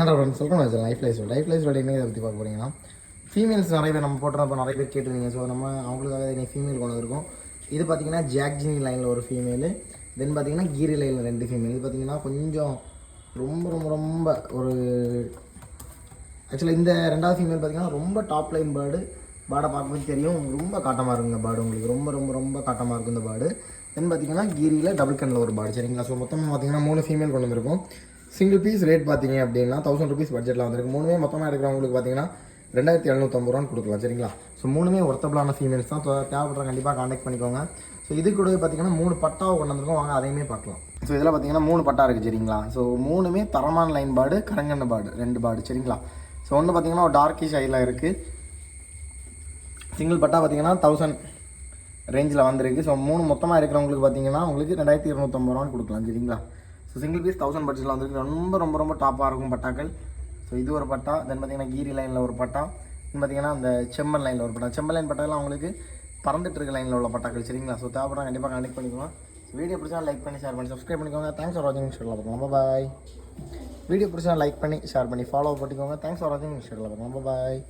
சொல்கிறேன் life life என்ன இதை பற்றி பார்க்க போகிறீங்கன்னா ஃபீமேல்ஸ் நிறைய பேர் நம்ம போட்டுறப்போ நிறைய பேர் கேட்டுருந்தீங்க. ஸோ நம்ம அவங்களுக்காக இன்னைக்கு ஃபீமேல் கொண்டு வந்திருக்கோம். இது பார்த்தீங்கன்னா ஜாக்ஜினி லைனில் ஒரு ஃபீமேலு, தென் பார்த்தீங்கன்னா கீரி லைனில் 2 ஃபீமேல். இது பார்த்தீங்கன்னா கொஞ்சம் ரொம்ப ரொம்ப ரொம்ப ஒரு ஆக்சுவலாக இந்த 2வது ஃபீமேல் பார்த்தீங்கன்னா ரொம்ப டாப் லைன் பேர்டை பார்க்கும்போது தெரியும். ரொம்ப காட்டமாக இருக்குங்க பேர்டு, உங்களுக்கு ரொம்ப ரொம்ப ரொம்ப காட்டமாக இருக்கும் இந்த பேர்டு. தென் பார்த்தீங்கன்னா கீரியில் டபுள் கண்ணில் ஒரு பேர்டு. சரிங்களா? ஸோ மொத்தமாக பார்த்தீங்கன்னா 3 ஃபீமேல் கொண்டு வந்திருக்கும். சிங்கிள் பீஸ் ரேட் பார்த்தீங்க அப்படின்னா 1000 ருபீஸ் பட்ஜெட்டில் வந்திருக்கு. 3மே மொத்தமாக எடுக்கிறவங்களுக்கு பார்த்தீங்கன்னா 2750 கொடுக்கலாம். சரிங்களா? ஸோ 3மே ஒர்த்தபிளான ஃபீமேல்ஸ் தான். தேவைப்படுற கண்டிப்பாக கான்டாக்ட் பண்ணிக்கோங்க. ஸோ இது கூட பார்த்தீங்கன்னா 3 பட்டாவை கொண்டு வந்திருக்கோம். வாங்க அதையுமே பார்க்கலாம். ஸோ இதில் பார்த்தீங்கன்னா 3 பட்டா இருக்குது. சரிங்களா? ஸோ 3மே தரமான லைன் பேர்டு, கரங்கண்ண பேர்டு, 2 பேர்டு. சரிங்களா? ஸோ ஒன்று பார்த்தீங்கன்னா ஒரு டார்க்கிஷ் ஐயில் இருக்குது. சிங்கிள் பட்டா பார்த்தீங்கன்னா 1000 ரேஞ்சில் வந்திருக்கு. ஸோ 3 மொத்தமாக இருக்கிறவங்களுக்கு பார்த்தீங்கன்னா உங்களுக்கு 2250 கொடுக்கலாம். சரிங்களா? ஸோ சிங்கிள் பீஸ் 1000 பட்ஜெட்டில் வந்திருக்கு. ரொம்ப ரொம்ப ரொம்ப டாப்பாக இருக்கும் பட்டாக்கள். ஸோ இது ஒரு பட்டா, தென் பார்த்தீங்கன்னா கீரி லைனில் ஒரு பட்டா, தென் பார்த்தீங்கன்னா அந்த செம்மன் லைனில் ஒரு பட்டா. செம்மன் லைன் பட்டாலாம் உங்களுக்கு பறந்துட்டு இருக்க லைனில் உள்ள பட்டாக்கள். சரிங்களா? ஸோ தேவைப்பட கண்டிப்பாக கனெக்ட் பண்ணிக்கலாம். வீடியோ பிடிச்சா லைக் பண்ணி ஷேர் பண்ணி சப்ஸ்கிரைப் பண்ணிக்கோங்க. தேங்க்ஸ் ஃபார் வாட்சிங். இன்ஸ்டாவில் பார்க்கலாம். பாய். வீடியோ பிடிச்சா லைக் பண்ணி ஷேர் பண்ணி ஃபாலோ பண்ணிக்கோங்க. தேங்க்ஸ் ஃபார் வாட்சிங். இன்ஸ்டாவில் பார்க்கலாம். பாய்.